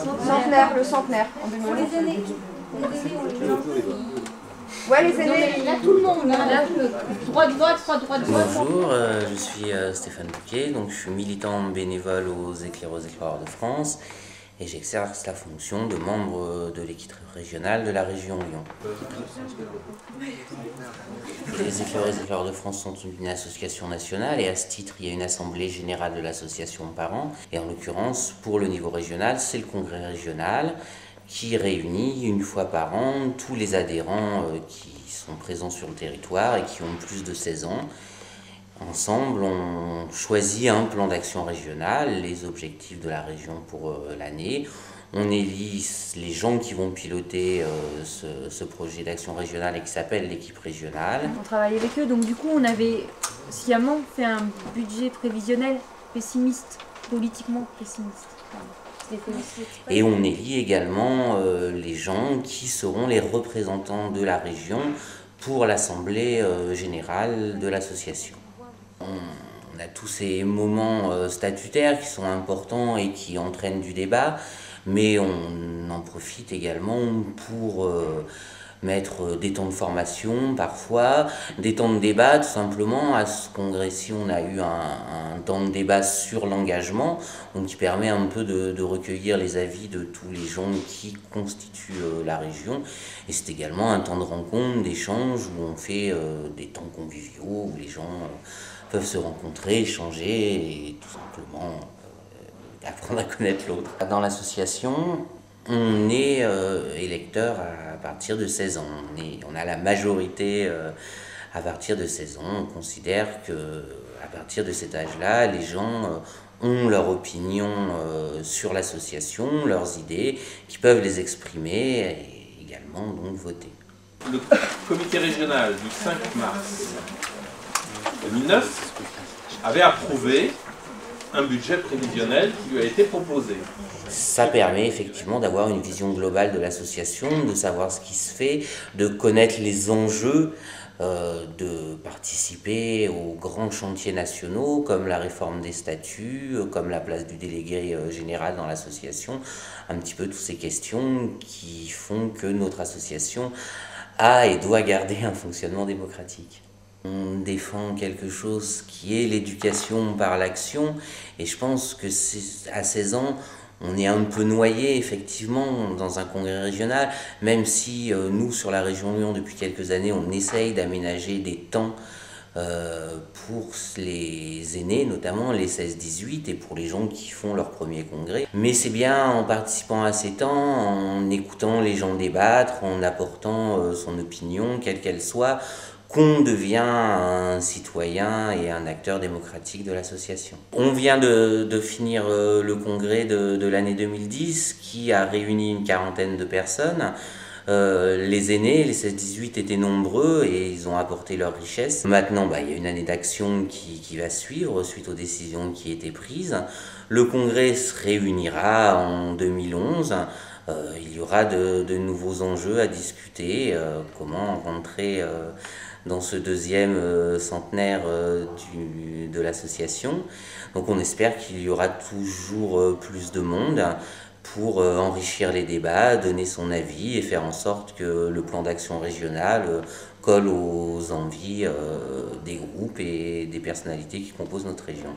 Centenaire, le centenaire en 2011. Pour les aînés. Les aînés, on les a. Ouais, les aînés. Là, tout le monde, hein, là, droite, droite. Bonjour, je suis Stéphane Bouquet, donc je suis militant bénévole aux Éclaireurs de France et j'exerce la fonction de membre de l'équipe régionale de la région Lyon. Les Éclaireurs de France sont une association nationale et à ce titre, il y a une assemblée générale de l'association par an. Et en l'occurrence, pour le niveau régional, c'est le congrès régional qui réunit une fois par an tous les adhérents qui sont présents sur le territoire et qui ont plus de 16 ans. Ensemble, on choisit un plan d'action régional, les objectifs de la région pour l'année. On élit les gens qui vont piloter ce projet d'action régionale et qui s'appelle l'équipe régionale. On travaille avec eux, donc du coup on avait sciemment fait un budget prévisionnel pessimiste, politiquement pessimiste. Et on élit également les gens qui seront les représentants de la région pour l'assemblée générale de l'association. On a tous ces moments statutaires qui sont importants et qui entraînent du débat, mais on en profite également pour mettre des temps de formation parfois, des temps de débat tout simplement. À ce congrès-ci, on a eu un temps de débat sur l'engagement, donc qui permet un peu de recueillir les avis de tous les gens qui constituent la région. Et c'est également un temps de rencontre, d'échange, où on fait des temps conviviaux, où les gens peuvent se rencontrer, échanger et tout simplement apprendre à connaître l'autre. Dans l'association, on est électeur à partir de 16 ans. On a la majorité à partir de 16 ans. On considère qu'à partir de cet âge-là, les gens ont leur opinion sur l'association, leurs idées, qui peuvent les exprimer et également donc voter. Le comité régional du 5 mars 2009 avait approuvé un budget prévisionnel qui lui a été proposé. Ça permet effectivement d'avoir une vision globale de l'association, de savoir ce qui se fait, de connaître les enjeux, de participer aux grands chantiers nationaux comme la réforme des statuts, comme la place du délégué général dans l'association, un petit peu toutes ces questions qui font que notre association a et doit garder un fonctionnement démocratique. On défend quelque chose qui est l'éducation par l'action et je pense que à 16 ans, on est un peu noyé effectivement dans un congrès régional, même si nous sur la région Lyon depuis quelques années on essaye d'aménager des temps pour les aînés, notamment les 16-18 et pour les gens qui font leur premier congrès. Mais c'est bien en participant à ces temps, en écoutant les gens débattre, en apportant son opinion, quelle qu'elle soit, qu'on devient un citoyen et un acteur démocratique de l'association. On vient de finir le congrès de l'année 2010 qui a réuni une quarantaine de personnes. Les aînés, les 16-18 étaient nombreux et ils ont apporté leur richesse. Maintenant, il y a une année d'action qui va suivre suite aux décisions qui étaient prises. Le congrès se réunira en 2011. Il y aura de nouveaux enjeux à discuter, comment rentrer dans ce deuxième centenaire de l'association. Donc on espère qu'il y aura toujours plus de monde pour enrichir les débats, donner son avis et faire en sorte que le plan d'action régional colle aux envies des groupes et des personnalités qui composent notre région.